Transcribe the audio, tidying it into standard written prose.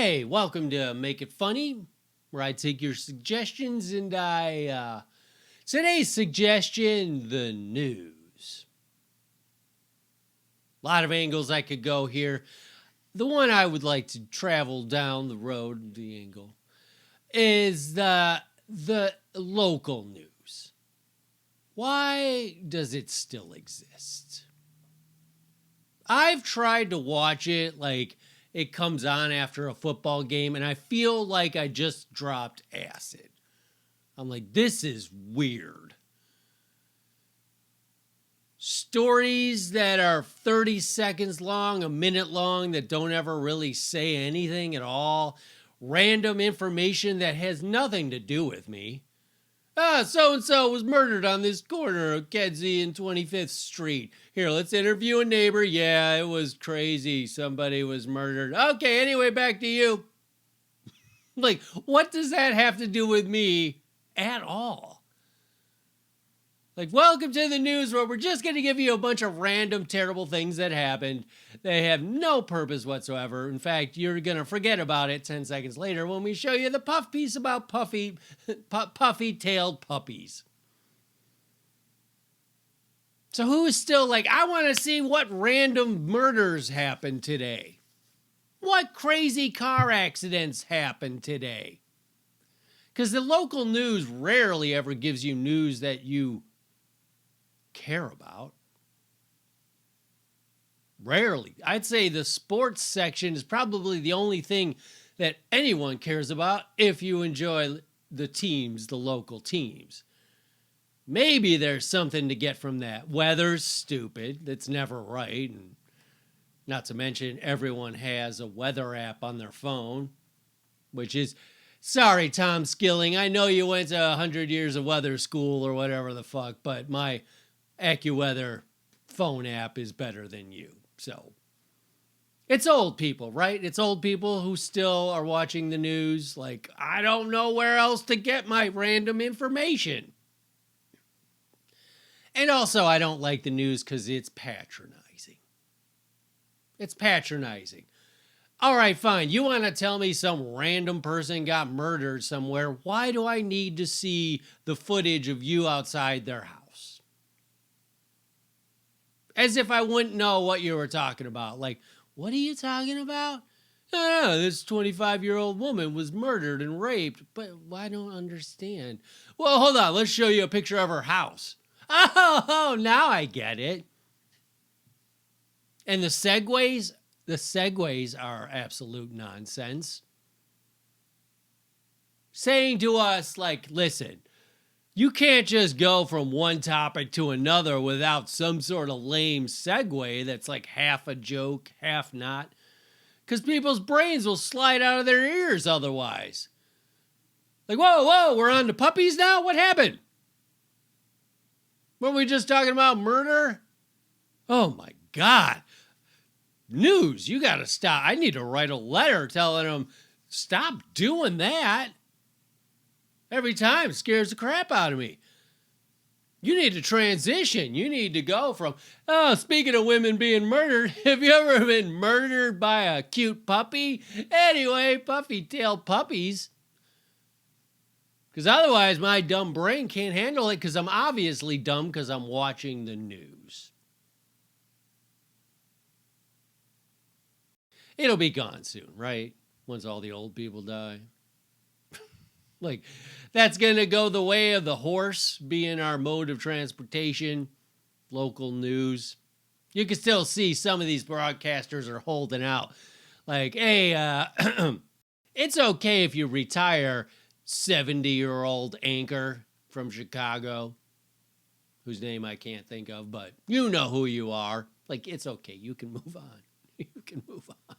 Hey, welcome to Make It Funny, where I take your suggestions and today's suggestion, the news. A lot of angles I could go here. The one I would like to travel down the road, the angle, is the local news. Why does it still exist? I've tried to watch it like it comes on after a football game, and I feel like I just dropped acid. I'm like, this is weird. Stories that are 30 seconds long, a minute long, that don't ever really say anything at all. Random information that has nothing to do with me. So-and-so was murdered on this corner of Kedzie and 25th Street. Here, let's interview a neighbor. Yeah, it was crazy. Somebody was murdered. Okay, anyway, back to you. Like, what does that have to do with me at all? Like, welcome to the news where we're just going to give you a bunch of random terrible things that happened. They have no purpose whatsoever. In fact, you're going to forget about it 10 seconds later when we show you the puff piece about puffy-tailed puppies. So who is still like, I want to see what random murders happened today? What crazy car accidents happened today? Because the local news rarely ever gives you news that you care about. Rarely. I'd say the sports section is probably the only thing that anyone cares about if you enjoy the teams, the local teams. Maybe there's something to get from that. Weather's stupid. That's never right. And not to mention everyone has a weather app on their phone, which is, sorry, Tom Skilling, I know you went to 100 years of weather school or whatever the fuck, but my AccuWeather phone app is better than you. So it's old people, right? It's old people who still are watching the news. Like, I don't know where else to get my random information. And also, I don't like the news because it's patronizing. It's patronizing. All right, fine. You want to tell me some random person got murdered somewhere. Why do I need to see the footage of you outside their house? As if I wouldn't know what you were talking about. Like, what are you talking about? No, this 25-year-old woman was murdered and raped. But I don't understand. Well, hold on. Let's show you a picture of her house. Oh, now I get it. And the segues are absolute nonsense. Saying to us, like, listen, you can't just go from one topic to another without some sort of lame segue that's like half a joke, half not. Because people's brains will slide out of their ears otherwise. Like, whoa, we're on to puppies now? What happened? Weren't we just talking about murder? Oh my God. News, you got to stop. I need to write a letter telling them, stop doing that. Every time it scares the crap out of me. You need to transition. You need to go from, speaking of women being murdered, have you ever been murdered by a cute puppy? Anyway, puffy-tailed puppies. Because otherwise my dumb brain can't handle it because I'm obviously dumb because I'm watching the news. It'll be gone soon, right? Once all the old people die. Like, that's going to go the way of the horse being our mode of transportation, local news. You can still see some of these broadcasters are holding out. Like, hey, it's okay if you retire, 70-year-old anchor from Chicago, whose name I can't think of, but you know who you are. Like, it's okay. You can move on. You can move on.